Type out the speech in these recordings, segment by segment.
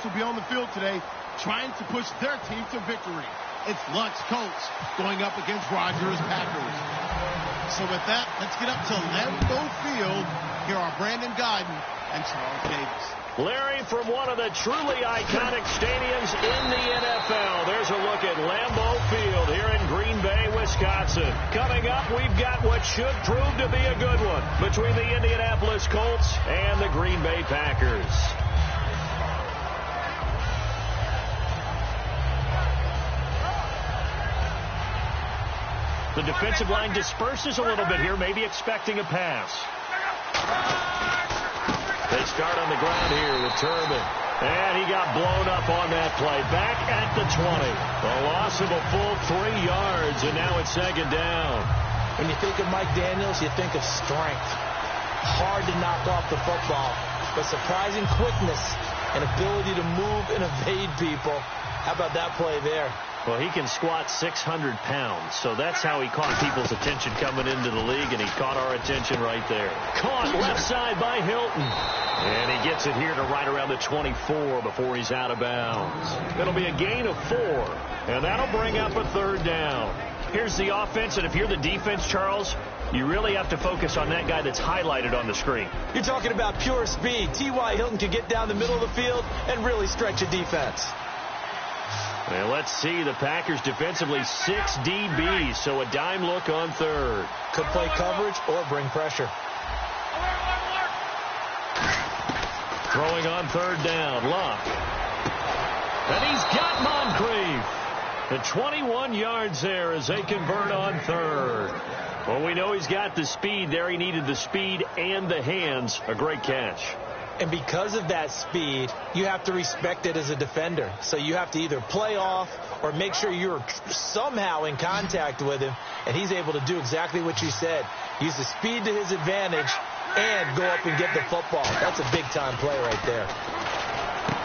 Colts will be on the field today trying to push their team to victory. It's Luck's Colts going up against Rodgers' Packers. So with that, let's get up to Lambeau Field. Here are Brandon Godden and Charles Davis. Larry, from one of the truly iconic stadiums in the NFL, there's a look at Lambeau Field here in Green Bay, Wisconsin. Coming up, we've got what should prove to be a good one between the Indianapolis Colts and the Green Bay Packers. The defensive line disperses a little bit here, maybe expecting a pass. They start on the ground here with Turbin. And he got blown up on that play. Back at the 20. A loss of a full 3 yards, and now it's second down. When you think of Mike Daniels, you think of strength. Hard to knock off the football, but surprising quickness and ability to move and evade people. How about that play there? Well, he can squat 600 pounds, so that's how he caught people's attention coming into the league, and he caught our attention right there. Caught left side by Hilton. And he gets it here to right around the 24 before he's out of bounds. It'll be a gain of 4, and that'll bring up a third down. Here's the offense, and if you're the defense, Charles, you really have to focus on that guy that's highlighted on the screen. You're talking about pure speed. T.Y. Hilton can get down the middle of the field and really stretch a defense. Well, let's see. The Packers defensively 6 DBs, so a dime look on third. Could play coverage or bring pressure. Throwing on third down, Luck. And he's got Moncrief. The 21 yards there as they convert on third. Well, we know he's got the speed there. He needed the speed and the hands. A great catch. And because of that speed, you have to respect it as a defender. So you have to either play off or make sure you're somehow in contact with him. And he's able to do exactly what you said. Use the speed to his advantage and go up and get the football. That's a big-time play right there.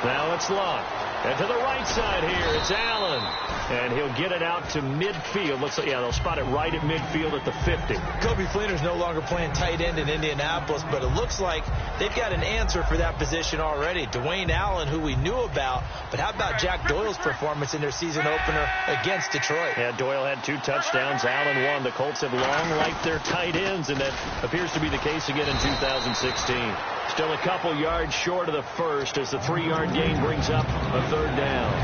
Now it's Luck. And to the right side here, it's Allen. And he'll get it out to midfield. Looks like, yeah, they'll spot it right at midfield at the 50. Coby Fleener's no longer playing tight end in Indianapolis, but it looks like they've got an answer for that position already. Dwayne Allen, who we knew about, but how about Jack Doyle's performance in their season opener against Detroit? Yeah, Doyle had 2 touchdowns. Allen 1. The Colts have long liked their tight ends, and that appears to be the case again in 2016. Still a couple yards short of the first as the 3-yard gain brings up a third down.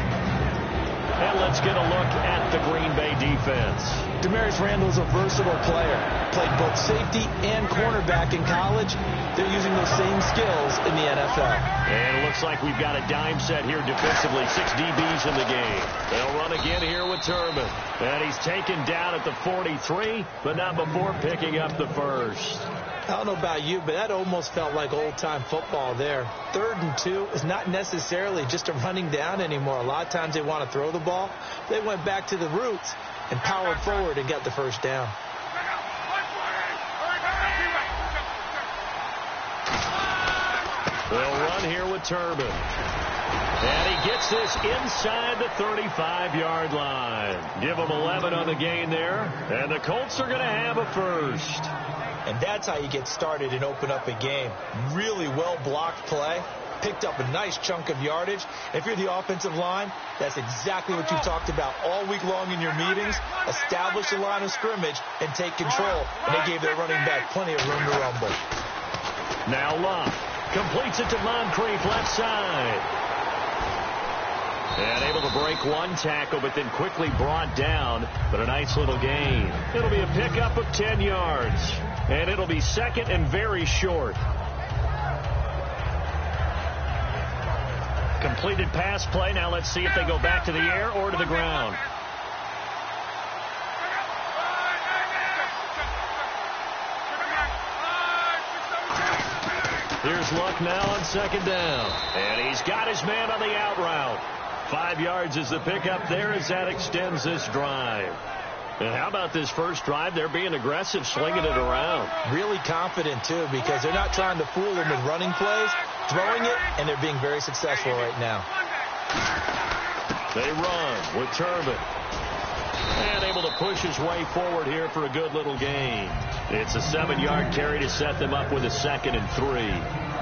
And let's get a look at the Green Bay defense. Demarius Randall's a versatile player. Played both safety and cornerback in college. They're using those same skills in the NFL. And it looks like we've got a dime set here defensively. 6 DBs in the game. They'll run again here with Turbin. And he's taken down at the 43, but not before picking up the first. I don't know about you, but that almost felt like old-time football there. 3rd and 2 is not necessarily just a running down anymore. A lot of times they want to throw the ball. They went back to the roots and powered forward and got the first down. They'll run here with Turbin. And he gets this inside the 35-yard line. Give him 11 on the gain there. And the Colts are going to have a first. And that's how you get started and open up a game. Really well-blocked play. Picked up a nice chunk of yardage. If you're the offensive line, that's exactly what you've talked about all week long in your meetings. Establish the line of scrimmage and take control. And they gave their running back plenty of room to rumble. Now Luck completes it to Moncrief left side. And able to break 1 tackle, but then quickly brought down. But a nice little gain. It'll be a pickup of 10 yards. And it'll be second and very short. Completed pass play. Now let's see if they go back to the air or to the ground. Here's Luck now on second down. And he's got his man on the out route. 5 yards is the pickup there as that extends this drive. And how about this first drive? They're being aggressive, slinging it around. Really confident, too, because they're not trying to fool them with running plays, throwing it, and they're being very successful right now. They run with Turbin. And able to push his way forward here for a good little gain. It's a 7-yard carry to set them up with a 2nd and 3.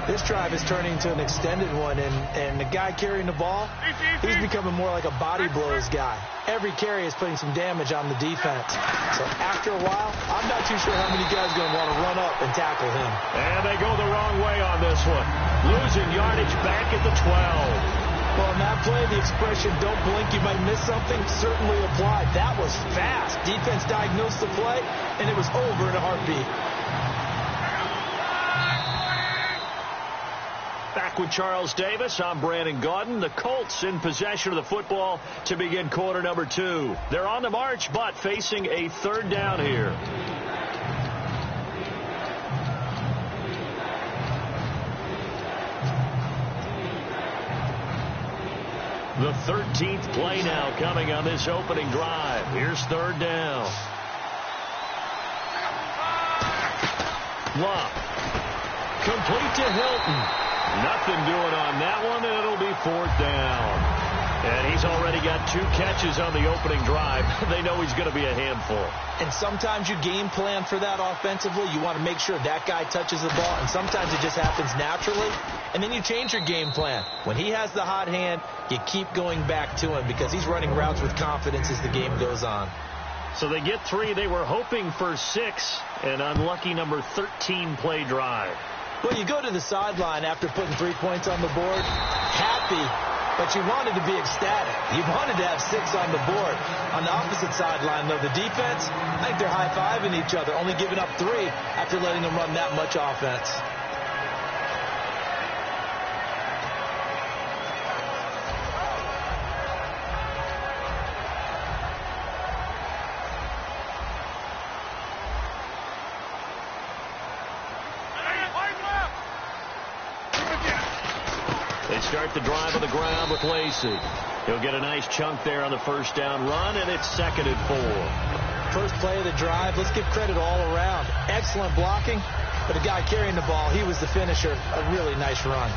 This drive is turning into an extended one, and the guy carrying the ball, he's becoming more like a body blows guy. Every carry is putting some damage on the defense. So after a while, I'm not too sure how many guys are going to want to run up and tackle him. And they go the wrong way on this one. Losing yardage back at the 12. Well, in that play, the expression, don't blink, you might miss something, certainly applied. That was fast. Defense diagnosed the play, and it was over in a heartbeat. Back with Charles Davis, I'm Brandon Gaudin. The Colts in possession of the football to begin quarter number 2. They're on the march, but facing a third down here. The 13th play now coming on this opening drive. Here's third down. Love. Complete to Hilton. Nothing doing on that one, and it'll be fourth down. And he's already got 2 catches on the opening drive. They know he's going to be a handful. And sometimes you game plan for that offensively. You want to make sure that guy touches the ball, and sometimes it just happens naturally. And then you change your game plan. When he has the hot hand, you keep going back to him because he's running routes with confidence as the game goes on. So they get 3. They were hoping for 6. An unlucky number 13 play drive. Well, you go to the sideline after putting 3 points on the board, happy, but you wanted to be ecstatic. You wanted to have 6 on the board. On the opposite sideline, though, the defense, I think they're high-fiving each other, only giving up 3 after letting them run that much offense. Start the drive on the ground with Lacey. He'll get a nice chunk there on the first down run, and it's 2nd and 4. First play of the drive, let's give credit all around. Excellent blocking, but the guy carrying the ball, he was the finisher. A really nice run.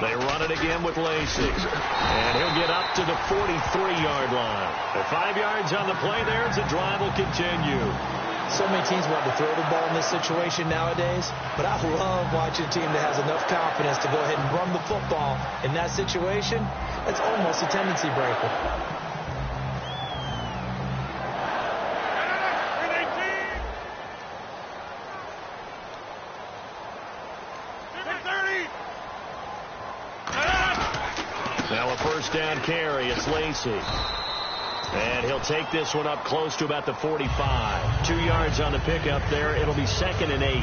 They run it again with Lacey. And he'll get up to the 43-yard line. At 5 yards on the play there as the drive will continue. So many teams want to throw the ball in this situation nowadays, but I love watching a team that has enough confidence to go ahead and run the football in that situation. That's almost a tendency breaker. Now a first down carry. It's Lacey. And he'll take this one up close to about the 45. 2 yards on the pickup there. It'll be 2nd and 8.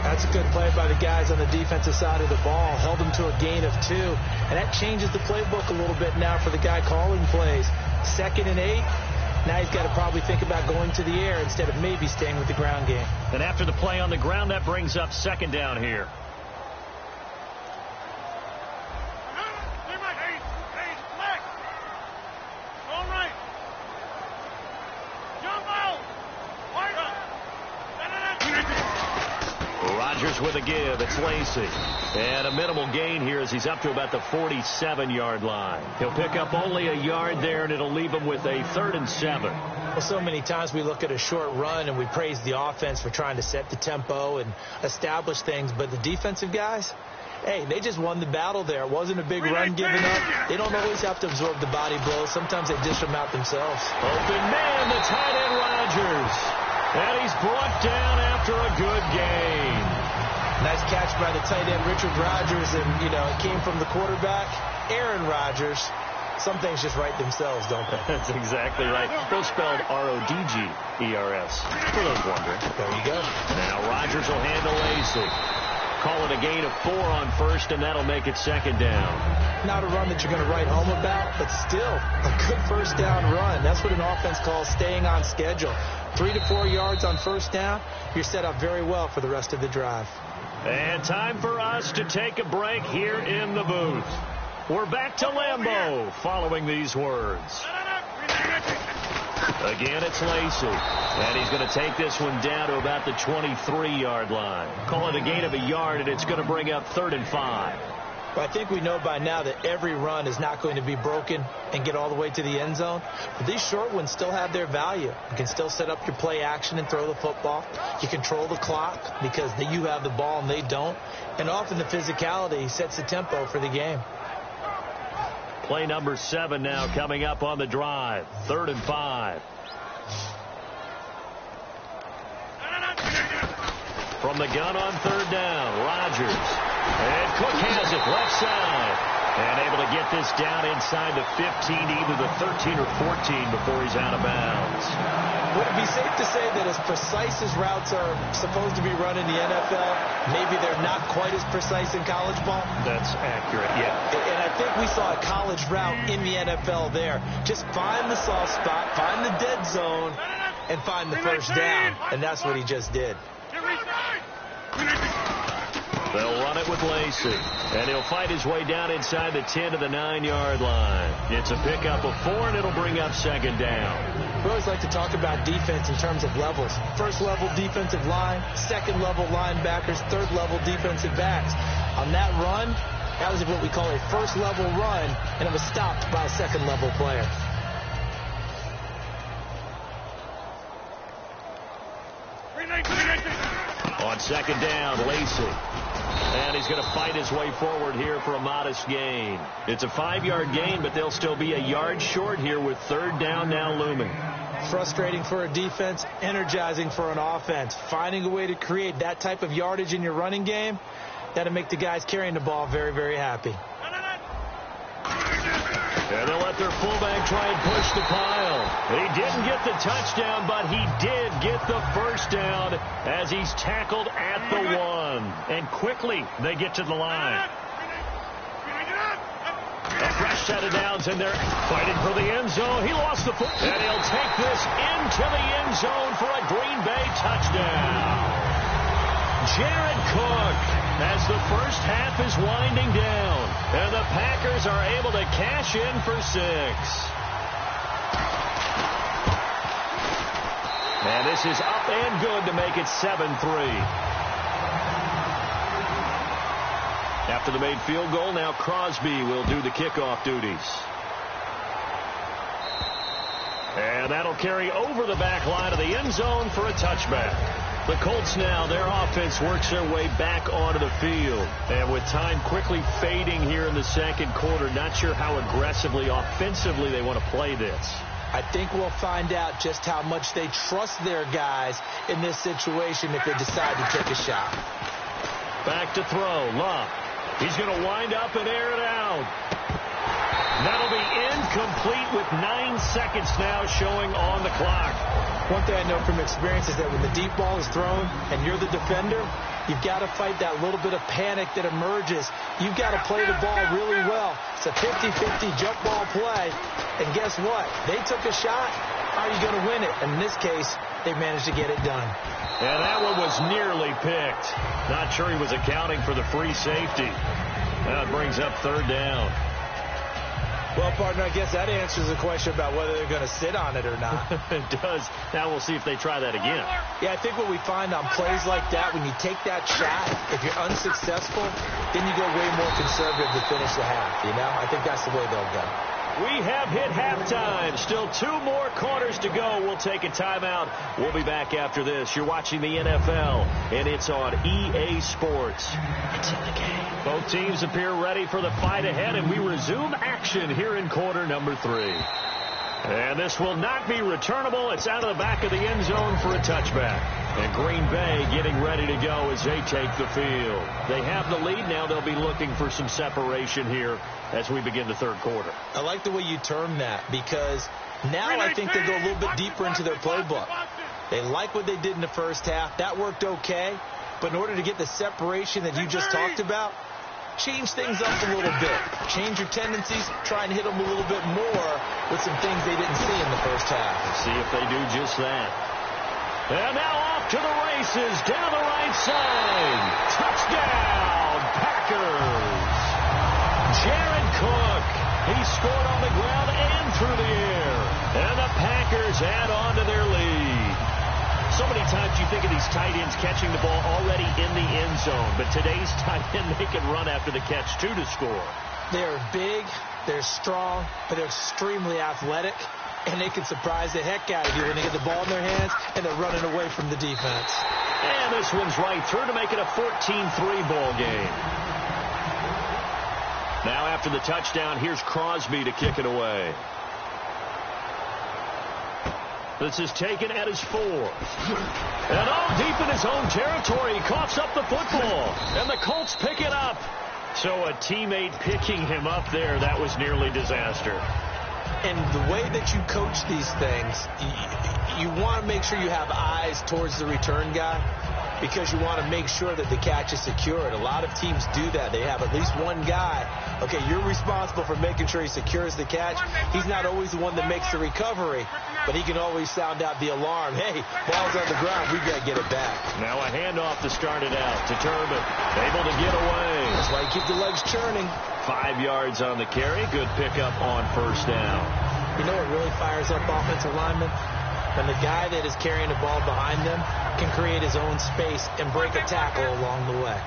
That's a good play by the guys on the defensive side of the ball. Held them to a gain of 2. And that changes the playbook a little bit now for the guy calling plays. 2nd and 8. Now he's got to probably think about going to the air instead of maybe staying with the ground game. And after the play on the ground, that brings up 2nd down here. With a give, it's Lacey. And a minimal gain here as he's up to about the 47-yard line. He'll pick up only a yard there, and it'll leave him with a 3rd and 7. Well, so many times we look at a short run and we praise the offense for trying to set the tempo and establish things, but the defensive guys, hey, they just won the battle there. It wasn't a big run given up. They don't always have to absorb the body blows. Sometimes they dish them out themselves. Open man, the tight end Rodgers. And he's brought down after a good gain. Nice catch by the tight end, Richard Rodgers, and, you know, it came from the quarterback, Aaron Rodgers. Some things just write themselves, don't they? That's exactly right. Both spelled R-O-D-G-E-R-S. For those wondering. There you go. Now Rodgers will handle Lacey. Call it a gain of 4 on first, and that'll make it 2nd down. Not a run that you're going to write home about, but still a good first down run. That's what an offense calls staying on schedule. 3 to 4 yards on first down, you're set up very well for the rest of the drive. And time for us to take a break here in the booth. We're back to Lambeau following these words. Again, it's Lacey. And he's going to take this one down to about the 23-yard line. Call it a gain of a yard, and it's going to bring up 3rd and 5. Well, I think we know by now that every run is not going to be broken and get all the way to the end zone. But these short ones still have their value. You can still set up your play action and throw the football. You control the clock because you have the ball and they don't. And often the physicality sets the tempo for the game. Play number 7 now coming up on the drive. 3rd and 5. From the gun on 3rd down, Rodgers. And Cook has it left side. And able to get this down inside the 15, either the 13 or 14 before he's out of bounds. Would it be safe to say that as precise as routes are supposed to be run in the NFL, maybe they're not quite as precise in college ball? That's accurate, yeah. And I think we saw a college route in the NFL there. Just find the soft spot, find the dead zone, and find the first down. And that's what he just did. They'll run it with Lacey. And he'll fight his way down inside the 10 to the 9-yard line. It's a pickup of 4, and it'll bring up 2nd down. We always like to talk about defense in terms of levels. 1st level defensive line, 2nd level linebackers, 3rd level defensive backs. On that run, that was what we call a 1st level run, and it was stopped by a 2nd level player. On 2nd down, Lacey. And he's going to fight his way forward here for a modest gain. It's a 5-yard gain, but they'll still be a yard short here with 3rd down now looming. Frustrating for a defense, energizing for an offense. Finding a way to create that type of yardage in your running game, that'll make the guys carrying the ball very, very happy. And they'll let their fullback try and push the pile. He didn't get the touchdown, but he did get the first down as he's tackled at the 1. And quickly, they get to the line. A fresh set of downs, and they're fighting for the end zone. He lost the football. And he'll take this into the end zone for a Green Bay touchdown. Jared Cook, as the first half is winding down, and the Packers are able to cash in for 6. And this is up and good to make it 7-3. After the made field goal, now Crosby will do the kickoff duties. And that'll carry over the back line of the end zone for a touchback. The Colts now, their offense works their way back onto the field. And with time quickly fading here in the 2nd quarter, not sure how aggressively, offensively they want to play this. I think we'll find out just how much they trust their guys in this situation if they decide to take a shot. Back to throw, Love. He's going to wind up and air it out. That'll be incomplete with 9 seconds now showing on the clock. One thing I know from experience is that when the deep ball is thrown and you're the defender, you've got to fight that little bit of panic that emerges. You've got to play the ball really well. It's a 50-50 jump ball play. And guess what? They took a shot. How are you going to win it? And in this case, they managed to get it done. And that one was nearly picked. Not sure he was accounting for the free safety. That brings up 3rd down. Well, partner, I guess that answers the question about whether they're going to sit on it or not. It does. Now we'll see if they try that again. Yeah, I think what we find on plays like that, when you take that shot, if you're unsuccessful, then you go way more conservative to finish the half, you know? I think that's the way they'll go. We have hit halftime. Still 2 more quarters to go. We'll take a timeout. We'll be back after this. You're watching the NFL, and it's on EA Sports. It's in the game. Both teams appear ready for the fight ahead, and we resume action here in quarter number 3. And this will not be returnable. It's out of the back of the end zone for a touchback. And Green Bay getting ready to go as they take the field. They have the lead. Now they'll be looking for some separation here as we begin the 3rd quarter. I like the way you term that, because now I think they go a little bit deeper into their playbook. They like what they did in the first half. That worked okay. But in order to get the separation that you just talked about, change things up a little bit. Change your tendencies. Try and hit them a little bit more with some things they didn't see in the first half. See if they do just that. And now off to the races down the right side. Touchdown, Packers. Jared Cook. He scored on the ground and through the air. And the Packers add on to their lead. So many times you think of these tight ends catching the ball already in the end zone, but today's tight end, they can run after the catch, too, to score. They're big, they're strong, but they're extremely athletic, and they can surprise the heck out of you when they get the ball in their hands and they're running away from the defense. And this one's right through to make it a 14-3 ball game. Now after the touchdown, here's Crosby to kick it away. This is taken at his 4. And all deep in his own territory, he coughs up the football. And the Colts pick it up. So a teammate picking him up there, that was nearly disaster. And the way that you coach these things, you want to make sure you have eyes towards the return guy, because you want to make sure that the catch is secured. A lot of teams do that. They have at least one guy. Okay, you're responsible for making sure he secures the catch. He's not always the one that makes the recovery, but he can always sound out the alarm. Hey, ball's on the ground. We've got to get it back. Now a handoff to start it out to Turbin. Able to get away. That's why you keep the legs churning. 5 yards on the carry. Good pickup on first down. You know what really fires up offensive linemen? When the guy that is carrying the ball behind them can create his own space and break a tackle along the way.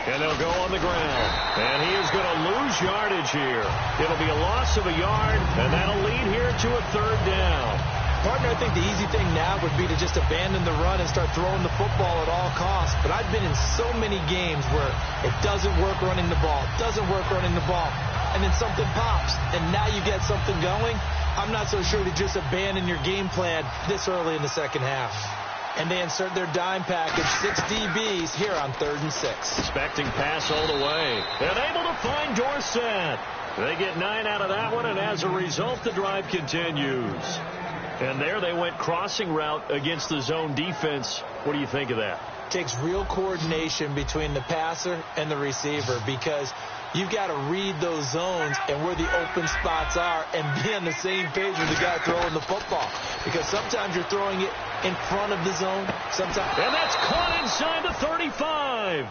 And they'll go on the ground. And he is going to lose yardage here. It'll be a loss of a yard, and that'll lead here to a third down. Partner, I think the easy thing now would be to just abandon the run and start throwing the football at all costs. But I've been in so many games where it doesn't work running the ball, and then something pops, and now you get something going. I'm not so sure to just abandon your game plan this early in the second half. And they insert their dime package, 6 DBs here on 3rd and 6. Expecting pass all the way. And able to find Dorsett. They get 9 out of that one, and as a result, the drive continues. And there they went crossing route against the zone defense. What do you think of that? Takes real coordination between the passer and the receiver, because you've got to read those zones and where the open spots are and be on the same page with the guy throwing the football. Because sometimes you're throwing it in front of the zone. And that's caught inside the 35.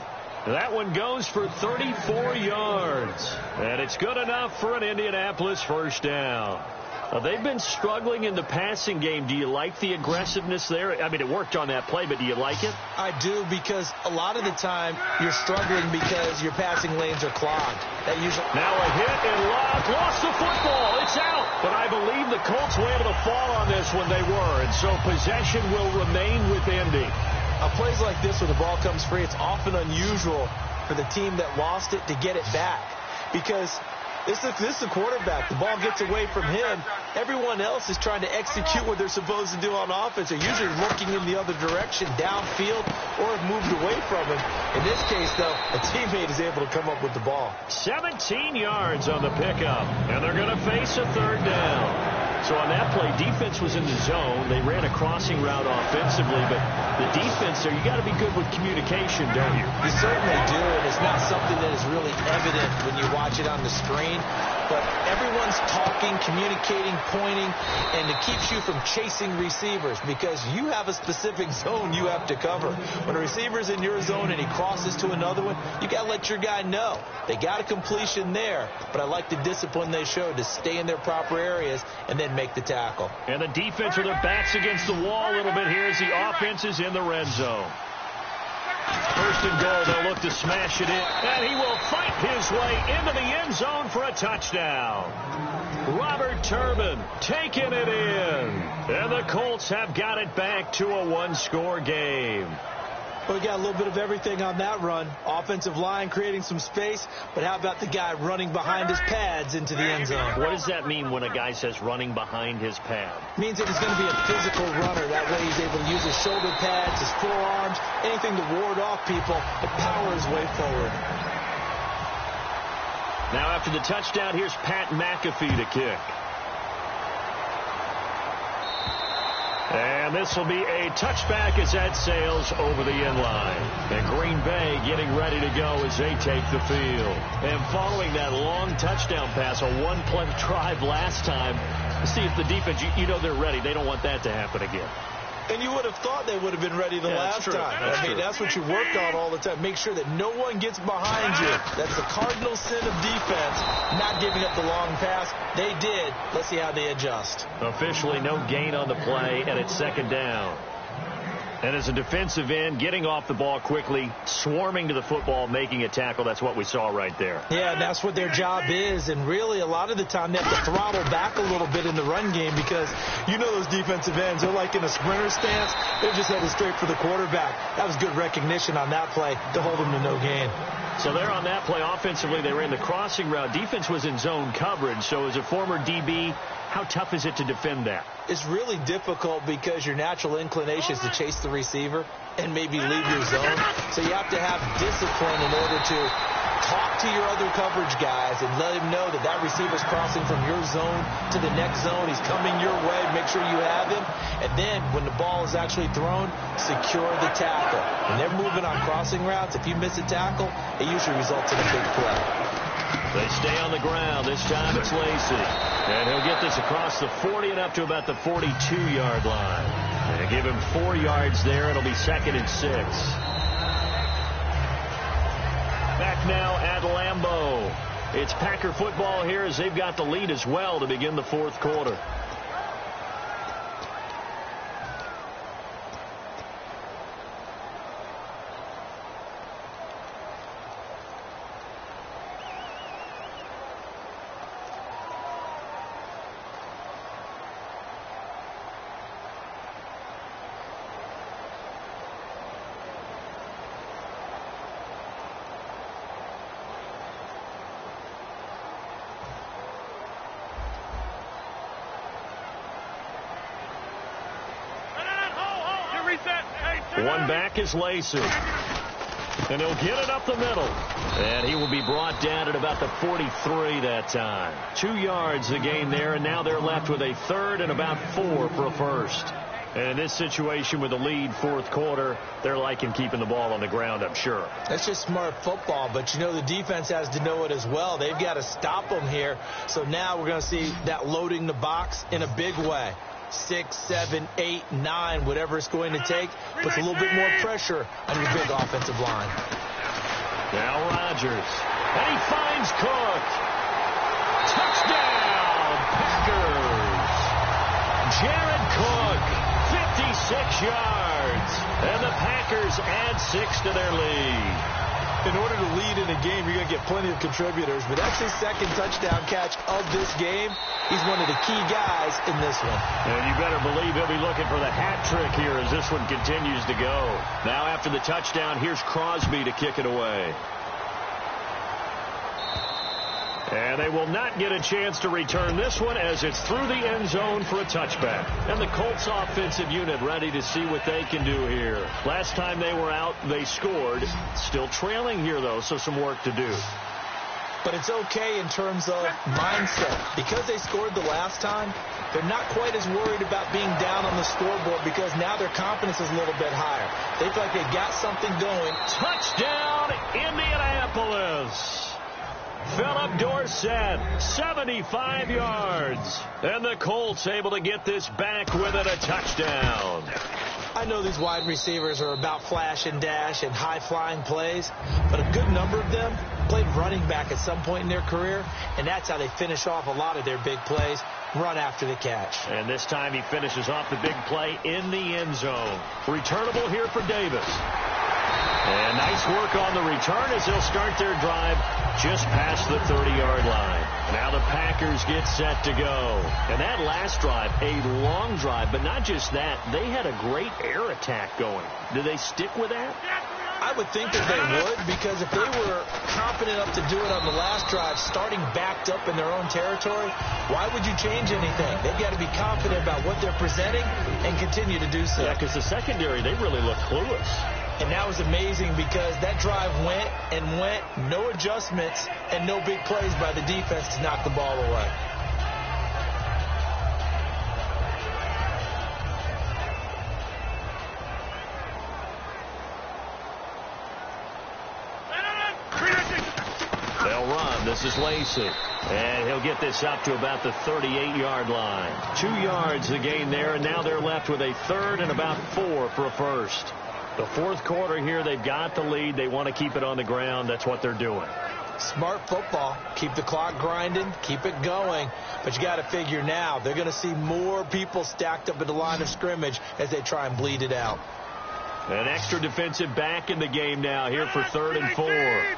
That one goes for 34 yards. And it's good enough for an Indianapolis first down. They've been struggling in the passing game. Do you like the aggressiveness there? I mean, it worked on that play, but do you like it? I do, because a lot of the time you're struggling because your passing lanes are clogged. Now a hit and lost the football. It's out. But I believe the Colts were able to fall on this when they were, and so possession will remain with Indy. Plays like this where the ball comes free, it's often unusual for the team that lost it to get it back, because this is the quarterback. The ball gets away from him. Everyone else is trying to execute what they're supposed to do on offense. They're usually looking in the other direction, downfield, or have moved away from him. In this case, though, a teammate is able to come up with the ball. 17 yards on the pickup, and they're going to face a third down. So on that play, defense was in the zone. They ran a crossing route offensively, but the defense there, you got to be good with communication, don't you? You certainly do, and it's not something that is really evident when you watch it on the screen. But everyone's talking, communicating, pointing, and it keeps you from chasing receivers, because you have a specific zone you have to cover. When a receiver's in your zone and he crosses to another one, you got to let your guy know. They got a completion there, but I like the discipline they showed to stay in their proper areas and then make the tackle. And the defense with their backs against the wall a little bit here as the offense is in the red zone. First and goal, they'll look to smash it in, and he will fight his way into the end zone for a touchdown. Robert Turbin taking it in, and the Colts have got it back to a one-score game. Well, we got a little bit of everything on that run. Offensive line creating some space, but how about the guy running behind his pads into the end zone? What does that mean when a guy says running behind his pad? It means that he's going to be a physical runner. That way he's able to use his shoulder pads, his forearms, anything to ward off people and power his way forward. Now after the touchdown, here's Pat McAfee to kick. And this will be a touchback as that sails over the end line. And Green Bay getting ready to go as they take the field. And following that long touchdown pass, a one-play drive last time, see if the defense, you know they're ready. They don't want that to happen again. And you would have thought they would have been ready the last time. That's what you work on all the time. Make sure that no one gets behind you. That's the cardinal sin of defense, not giving up the long pass. They did. Let's see how they adjust. Officially no gain on the play, and it's second down. And as a defensive end, getting off the ball quickly, swarming to the football, making a tackle, that's what we saw right there. Yeah, and that's what their job is. And really, a lot of the time, they have to throttle back a little bit in the run game because you know those defensive ends, they're like in a sprinter stance. They're just headed straight for the quarterback. That was good recognition on that play to hold them to no gain. So there on that play, offensively, they ran the crossing route. Defense was in zone coverage. So as a former DB, how tough is it to defend that? It's really difficult because your natural inclination is to chase the receiver and maybe leave your zone. So you have to have discipline in order to talk to your other coverage guys and let him know that that receiver's crossing from your zone to the next zone. He's coming your way. Make sure you have him. And then when the ball is actually thrown, secure the tackle. When they're moving on crossing routes, if you miss a tackle, it usually results in a big play. They stay on the ground. This time it's Lacy. And he'll get this across the 40 and up to about the 42-yard line. And give him 4 yards there. It'll be 2nd and 6. Back now at Lambeau. It's Packer football here as they've got the lead as well to begin the 4th quarter. One back is Lacy. And he'll get it up the middle. And he will be brought down at about the 43 that time. 2 yards the gain there, and now they're left with a 3rd and about 4 for a first. And in this situation with the lead 4th quarter, they're liking keeping the ball on the ground, I'm sure. That's just smart football, but you know the defense has to know it as well. They've got to stop them here. So now we're going to see that loading the box in a big way. 6, 7, 8, 9, whatever it's going to take, puts a little bit more pressure on your big offensive line. Now Rodgers. And he finds Cook. Touchdown, Packers. Jared Cook, 56 yards. And the Packers add 6 to their lead. In order to lead in a game, you're going to get plenty of contributors, but that's his 2nd touchdown catch of this game. He's one of the key guys in this one. And you better believe he'll be looking for the hat trick here as this one continues to go. Now after the touchdown, here's Crosby to kick it away. And they will not get a chance to return this one as it's through the end zone for a touchback. And the Colts offensive unit ready to see what they can do here. Last time they were out, they scored. Still trailing here, though, so some work to do. But it's okay in terms of mindset. Because they scored the last time, they're not quite as worried about being down on the scoreboard because now their confidence is a little bit higher. They feel like they've got something going. Touchdown, Indianapolis! Philip Dorsett, 75 yards. And the Colts able to get this back with it, a touchdown. I know these wide receivers are about flash and dash and high-flying plays, but a good number of them played running back at some point in their career, and that's how they finish off a lot of their big plays, run after the catch. And this time he finishes off the big play in the end zone. Returnable here for Davis. And nice work on the return as they'll start their drive just past the 30-yard line. Now the Packers get set to go. And that last drive, a long drive, but not just that. They had a great air attack going. Do they stick with that? I would think that they would, because if they were confident enough to do it on the last drive, starting backed up in their own territory, why would you change anything? They've got to be confident about what they're presenting and continue to do so. Yeah, because the secondary, they really look clueless. And that was amazing because that drive went and went, no adjustments, and no big plays by the defense to knock the ball away. They'll run. down. This is Lacey. And he'll get this up to about the 38-yard line. 2 yards the gain there, and now they're left with a third and about 4 for a first. The fourth quarter here, they've got the lead. They want to keep it on the ground. That's what they're doing. Smart football. Keep the clock grinding. Keep it going. But you got to figure now they're going to see more people stacked up at the line of scrimmage as they try and bleed it out. An extra defensive back in the game now here for 3rd and 4.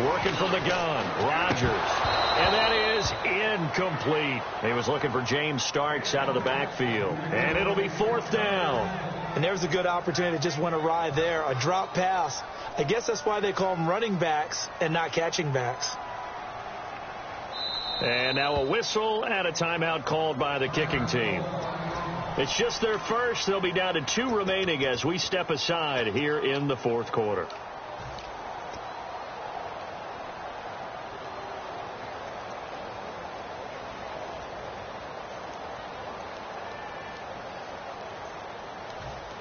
Working from the gun, Rodgers. And that is incomplete. He was looking for James Starks out of the backfield. And it'll be 4th down. And there's a good opportunity that just went awry there. A drop pass. I guess that's why they call them running backs and not catching backs. And now a whistle and a timeout called by the kicking team. It's just their first. They'll be down to 2 remaining as we step aside here in the fourth quarter.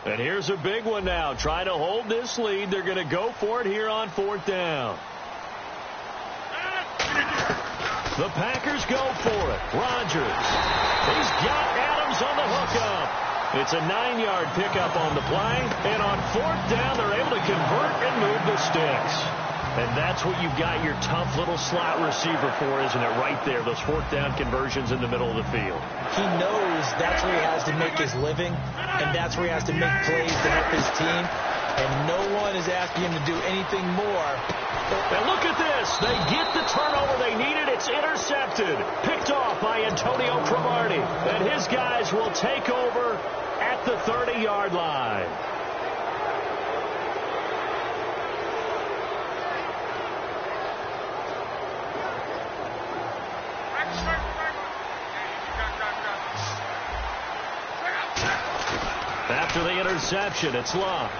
And here's a big one now. Trying to hold this lead. They're going to go for it here on 4th down. The Packers go for it. Rodgers. He's got Adams on the hookup. It's a 9-yard pickup on the play. And on 4th down, they're able to convert and move the sticks. And that's what you've got your tough little slot receiver for, isn't it? Right there, those 4th down conversions in the middle of the field. He knows that's where he has to make his living, and that's where he has to make plays to help his team. And no one is asking him to do anything more. And look at this. They get the turnover they needed. It's intercepted. Picked off by Antonio Cromartie. And his guys will take over at the 30-yard line. After the interception, it's Luck.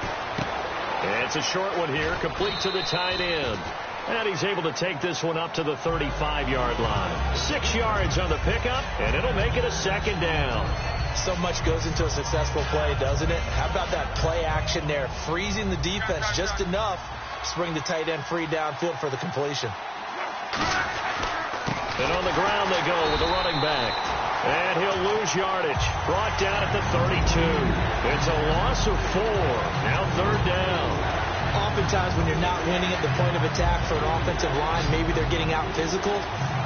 And it's a short one here, complete to the tight end. And he's able to take this one up to the 35-yard line. 6 yards on the pickup, and it'll make it a 2nd down. So much goes into a successful play, doesn't it? How about that play action there, freezing the defense just enough to bring the tight end free downfield for the completion. And on the ground they go with the running back. And he'll lose yardage. Brought down at the 32. It's a loss of 4. Now 3rd down. Oftentimes when you're not winning at the point of attack for an offensive line, maybe they're getting out physical.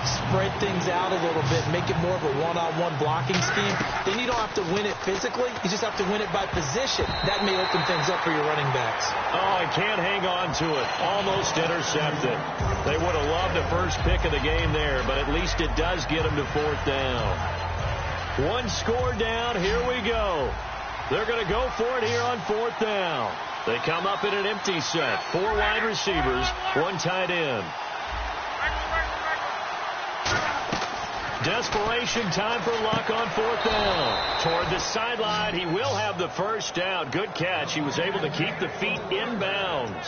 Spread things out a little bit. Make it more of a one-on-one blocking scheme. Then you don't have to win it physically. You just have to win it by position. That may open things up for your running backs. Oh, he can't hang on to it. Almost intercepted. They would have loved the first pick of the game there, but at least it does get them to 4th down. 1 score down. Here we go. They're going to go for it here on 4th down. They come up in an empty set. 4 wide receivers, 1 tight end. Desperation time for Luck on 4th down. Toward the sideline, he will have the first down. Good catch. He was able to keep the feet in bounds.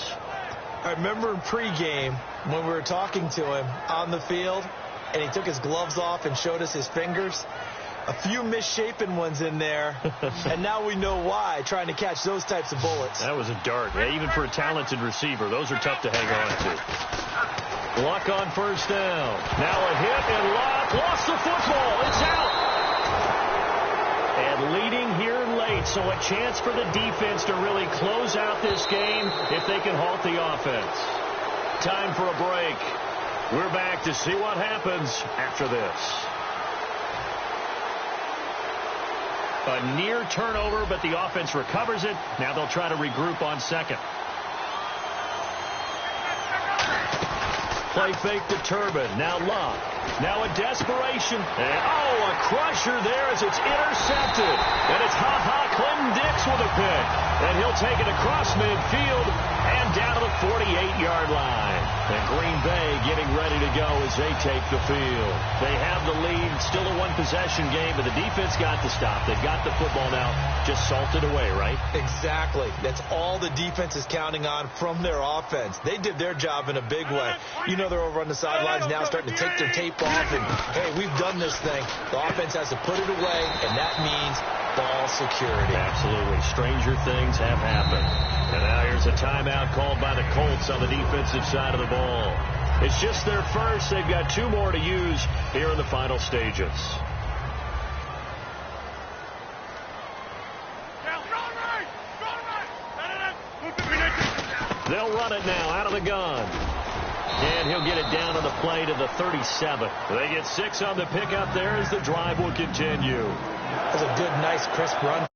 I remember in pregame when we were talking to him on the field, and he took his gloves off and showed us his fingers. A few misshapen ones in there, and now we know why, trying to catch those types of bullets. That was a dart. Yeah, even for a talented receiver, those are tough to hang on to. Luck on 1st down. Now a hit, and Luck lost the football. It's out. And leading here late, so a chance for the defense to really close out this game if they can halt the offense. Time for a break. We're back to see what happens after this. A near turnover, but the offense recovers it. Now they'll try to regroup on 2nd. Play fake to Turbin. Now Luck. Now a desperation. And, a crusher there as it's intercepted. And it's Clinton Dix with a pick. And he'll take it across midfield and down to the 48-yard line. And Green Bay getting ready to go as they take the field. They have the lead. Still a 1-possession game, but the defense got the stop. They've got the football now. Just salted away, right? Exactly. That's all the defense is counting on from their offense. They did their job in a big way. You know they're over on the sidelines now starting to take their tape tip off, and, hey, we've done this thing. The offense has to put it away, and that means ball security. Absolutely. Stranger things have happened. And now here's a timeout called by the Colts on the defensive side of the ball. It's just their first. They've got 2 more to use here in the final stages. They'll run it now out of the gun. And he'll get it down on the play to the 37. They get 6 on the pickup there as the drive will continue. That's a good, nice, crisp run.